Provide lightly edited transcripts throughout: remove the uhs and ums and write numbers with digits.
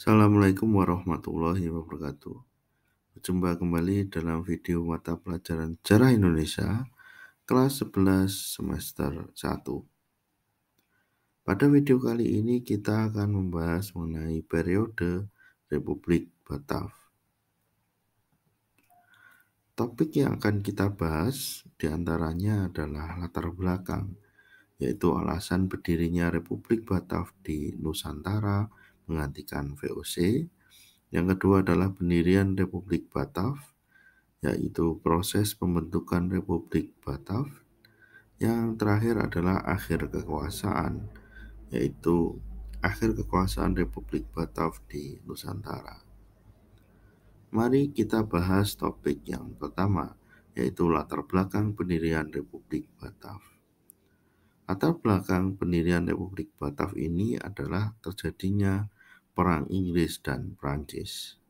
Assalamualaikum warahmatullahi wabarakatuh. Berjumpa kembali dalam video mata pelajaran Sejarah Indonesia kelas 11 semester 1. Pada video kali ini kita akan membahas mengenai periode Republik Batav. Topik yang akan kita bahas diantaranya adalah latar belakang, yaitu alasan berdirinya Republik Batav di Nusantara menggantikan VOC. Yang kedua adalah pendirian Republik Batav, yaitu proses pembentukan Republik Batav. Yang terakhir adalah akhir kekuasaan, yaitu akhir kekuasaan Republik Batav di Nusantara. Mari kita bahas topik yang pertama, yaitu latar belakang pendirian Republik Batav. Latar belakang pendirian Republik Batav ini adalah terjadinya Perang Inggris dan Prancis.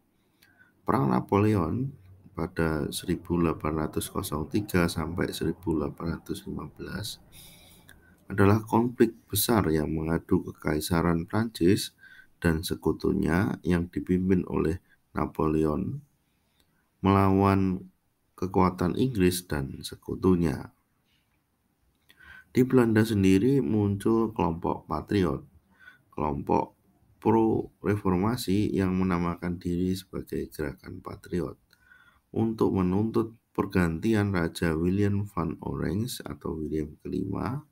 Perang Napoleon pada 1803 sampai 1815 adalah konflik besar yang mengadu kekaisaran Prancis dan sekutunya yang dipimpin oleh Napoleon melawan kekuatan Inggris dan sekutunya. Di Belanda sendiri muncul kelompok patriot, kelompok pro-reformasi yang menamakan diri sebagai Gerakan Patriot untuk menuntut pergantian Raja William van Orange atau William kelima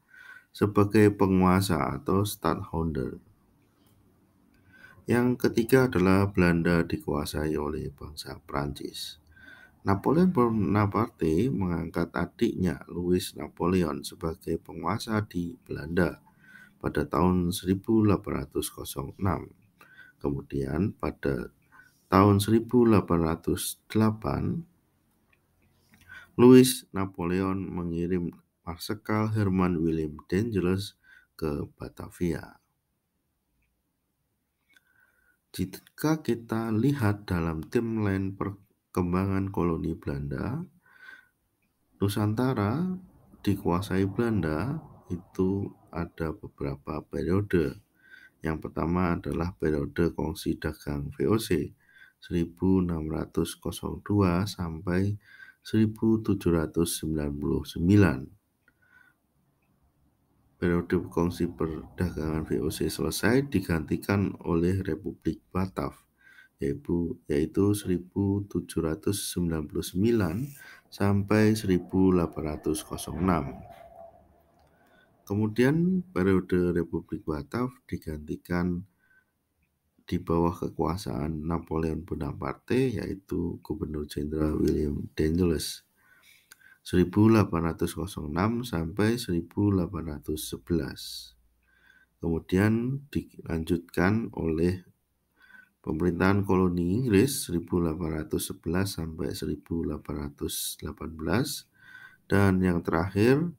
sebagai penguasa atau stadtholder. Yang ketiga adalah Belanda dikuasai oleh bangsa Prancis. Napoleon Bonaparte mengangkat adiknya Louis Napoleon sebagai penguasa di Belanda pada tahun 1806. Kemudian pada tahun 1808, Louis Napoleon mengirim Marsekal Herman Willem d'Angeles ke Batavia. Jika kita lihat dalam timeline perkembangan koloni Belanda, Nusantara dikuasai Belanda itu ada beberapa periode. Yang pertama adalah periode kongsi dagang VOC 1602 sampai 1799. Periode kongsi perdagangan VOC selesai digantikan oleh Republik Batav, yaitu 1799 sampai 1806. Kemudian periode Republik Batav digantikan di bawah kekuasaan Napoleon Bonaparte, yaitu Gubernur Jenderal William d'Angeles 1806 sampai 1811. Kemudian dilanjutkan oleh pemerintahan koloni Inggris 1811 sampai 1818, dan yang terakhir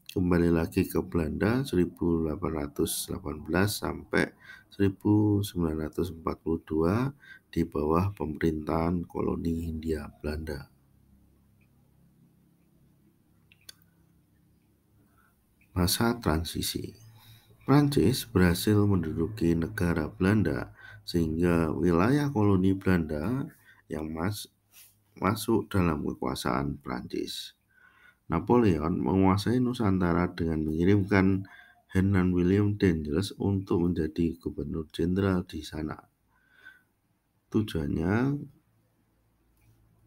kembali lagi ke Belanda 1818 sampai 1942 di bawah pemerintahan koloni Hindia Belanda. Masa transisi. Prancis berhasil menduduki negara Belanda sehingga wilayah koloni Belanda yang masuk dalam kekuasaan Prancis. Napoleon menguasai Nusantara dengan mengirimkan Herman Willem d'Angeles untuk menjadi gubernur jenderal di sana. Tujuannya,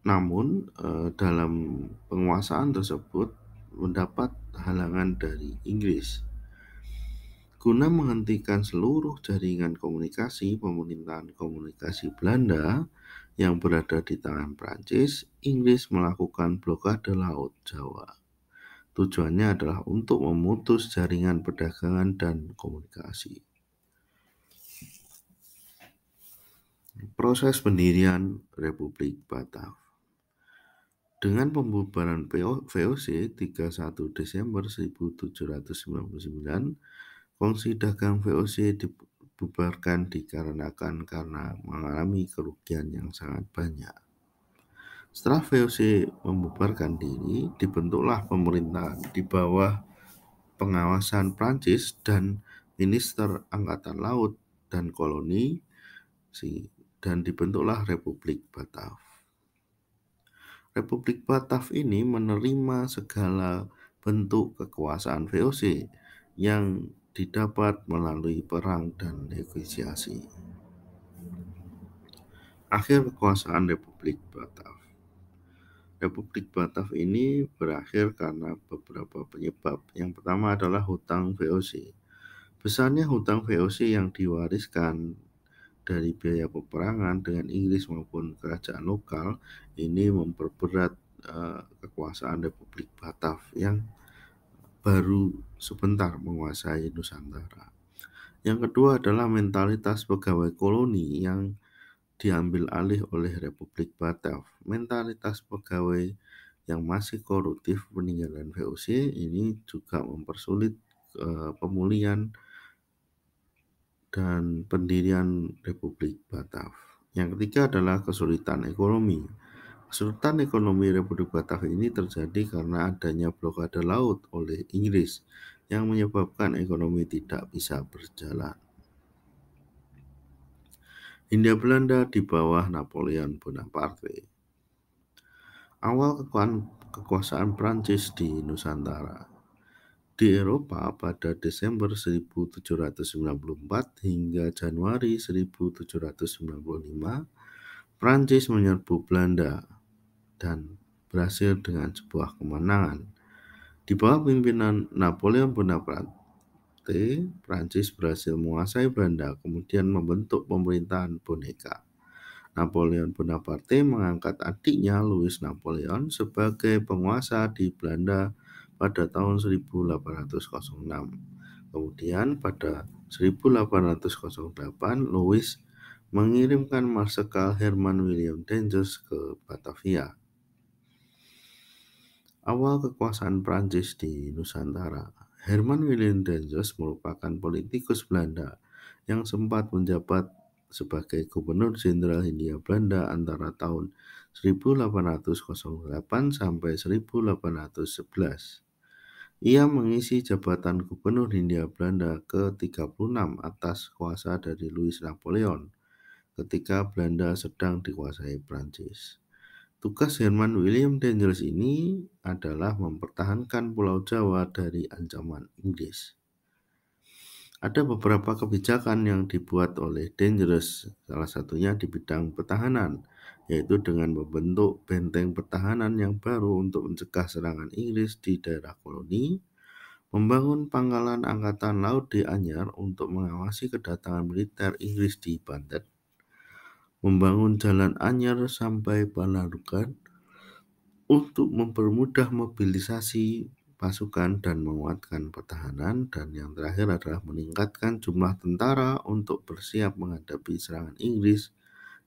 namun dalam penguasaan tersebut mendapat halangan dari Inggris. Guna menghentikan seluruh jaringan komunikasi pemerintahan komunikasi Belanda yang berada di tangan Prancis, Inggris melakukan blokade Laut Jawa. Tujuannya adalah untuk memutus jaringan perdagangan dan komunikasi. Proses pendirian Republik Batav. Dengan pembubaran VOC 31 Desember 1799, kongsi dagang VOC dibubarkan dikarenakan karena mengalami kerugian yang sangat banyak. Setelah VOC membubarkan diri, dibentuklah pemerintahan di bawah pengawasan Prancis dan Minister Angkatan Laut dan Koloni dan dibentuklah Republik Batav. Republik Batav ini menerima segala bentuk kekuasaan VOC yang didapat melalui perang dan negosiasi. Akhir kekuasaan Republik Batav. Republik Batav ini berakhir karena beberapa penyebab. Yang pertama adalah hutang VOC. Besarnya hutang VOC yang diwariskan dari biaya peperangan dengan Inggris maupun kerajaan lokal ini memperberat kekuasaan Republik Batav yang baru sebentar menguasai Nusantara. Yang kedua adalah mentalitas pegawai koloni yang diambil alih oleh Republik Batav. Mentalitas pegawai yang masih koruptif peninggalan VOC ini juga mempersulit pemulihan dan pendirian Republik Batav. Yang ketiga adalah kesulitan ekonomi. Kesulitan ekonomi Republik Batav ini terjadi karena adanya blokade laut oleh Inggris yang menyebabkan ekonomi tidak bisa berjalan. Hindia Belanda di bawah Napoleon Bonaparte. Awal kekuasaan Prancis di Nusantara. Di Eropa pada Desember 1794 hingga Januari 1795, Prancis menyerbu Belanda dan berhasil dengan sebuah kemenangan. Di bawah pimpinan Napoleon Bonaparte, Prancis berhasil menguasai Belanda, kemudian membentuk pemerintahan boneka. Napoleon Bonaparte mengangkat adiknya Louis Napoleon sebagai penguasa di Belanda pada tahun 1806. Kemudian pada 1808 Louis mengirimkan Marsekal Herman William Dangerous ke Batavia. Awal kekuasaan Prancis di Nusantara. Herman William Dangerous merupakan politikus Belanda yang sempat menjabat sebagai Gubernur Jenderal Hindia Belanda antara tahun 1808 sampai 1811. Ia mengisi jabatan Gubernur Hindia Belanda ke-36 atas kuasa dari Louis Napoleon ketika Belanda sedang dikuasai Prancis. Tugas Herman William Dangerous ini adalah mempertahankan Pulau Jawa dari ancaman Inggris. Ada beberapa kebijakan yang dibuat oleh Dangerous, salah satunya di bidang pertahanan, yaitu dengan membentuk benteng pertahanan yang baru untuk mencegah serangan Inggris di daerah koloni, membangun pangkalan angkatan laut di Anyar untuk mengawasi kedatangan militer Inggris di Banten, membangun jalan Anyar sampai Palarukan untuk mempermudah mobilisasi pasukan dan menguatkan pertahanan, dan yang terakhir adalah meningkatkan jumlah tentara untuk bersiap menghadapi serangan Inggris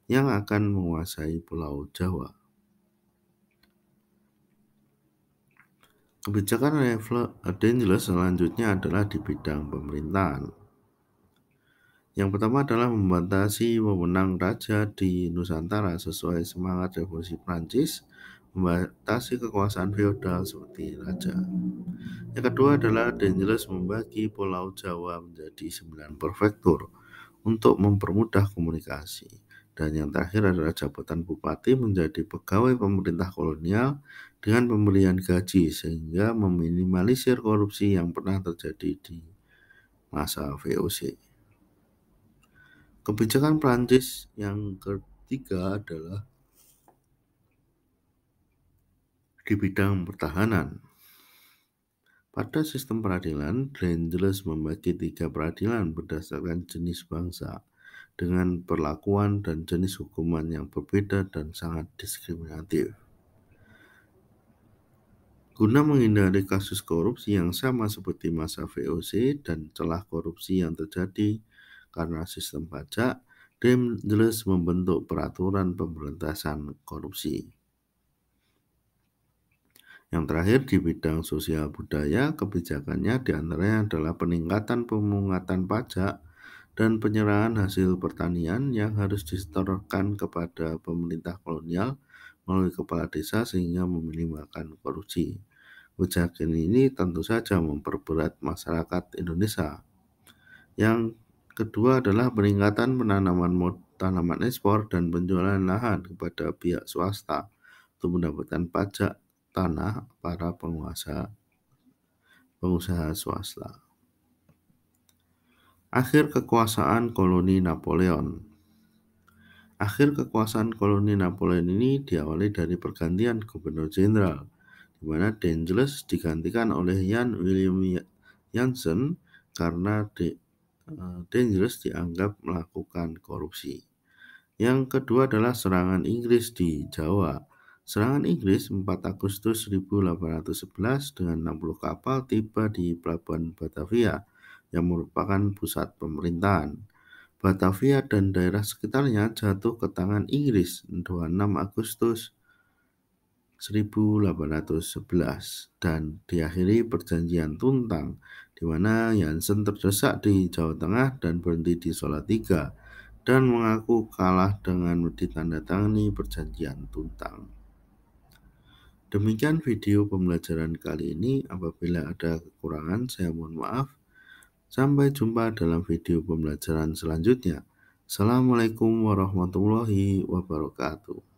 yang akan menguasai Pulau Jawa. Kebijakan Dangerous selanjutnya adalah di bidang pemerintahan. Yang pertama adalah membatasi wewenang raja di Nusantara sesuai semangat revolusi Prancis, membatasi kekuasaan feodal seperti raja. Yang kedua adalah Dangerous membagi Pulau Jawa menjadi 9 prefektur untuk mempermudah komunikasi. Dan yang terakhir adalah jabatan bupati menjadi pegawai pemerintah kolonial dengan pemberian gaji sehingga meminimalisir korupsi yang pernah terjadi di masa VOC. Kebijakan Prancis yang ketiga adalah di bidang pertahanan. Pada sistem peradilan, Dangerous membagi 3 peradilan berdasarkan jenis bangsa dengan perlakuan dan jenis hukuman yang berbeda dan sangat diskriminatif. Guna menghindari kasus korupsi yang sama seperti masa VOC dan celah korupsi yang terjadi karena sistem pajak, Dangerous membentuk peraturan pemberantasan korupsi. Yang terakhir di bidang sosial budaya, kebijakannya diantaranya adalah peningkatan pemungutan pajak dan penyerahan hasil pertanian yang harus disetorkan kepada pemerintah kolonial melalui kepala desa sehingga meminimalkan korupsi. Kebijakan ini tentu saja memperberat masyarakat Indonesia. Yang kedua adalah peningkatan penanaman tanaman ekspor dan penjualan lahan kepada pihak swasta untuk mendapatkan pajak tanah para pengusaha swasta. Akhir kekuasaan koloni Napoleon. Akhir kekuasaan koloni Napoleon ini diawali dari pergantian gubernur jenderal, di mana Dangerous digantikan oleh Jan Willem Jansen karena Dangerous dianggap melakukan korupsi. Yang kedua adalah serangan Inggris di Jawa. Serangan Inggris 4 Agustus 1811 dengan 60 kapal tiba di Pelabuhan Batavia yang merupakan pusat pemerintahan. Batavia dan daerah sekitarnya jatuh ke tangan Inggris 26 Agustus 1811 dan diakhiri perjanjian Tuntang, di mana Jansen terdesak di Jawa Tengah dan berhenti di Salatiga dan mengaku kalah dengan ditandatangani perjanjian Tuntang. Demikian video pembelajaran kali ini. Apabila ada kekurangan, saya mohon maaf. Sampai jumpa dalam video pembelajaran selanjutnya. Assalamualaikum warahmatullahi wabarakatuh.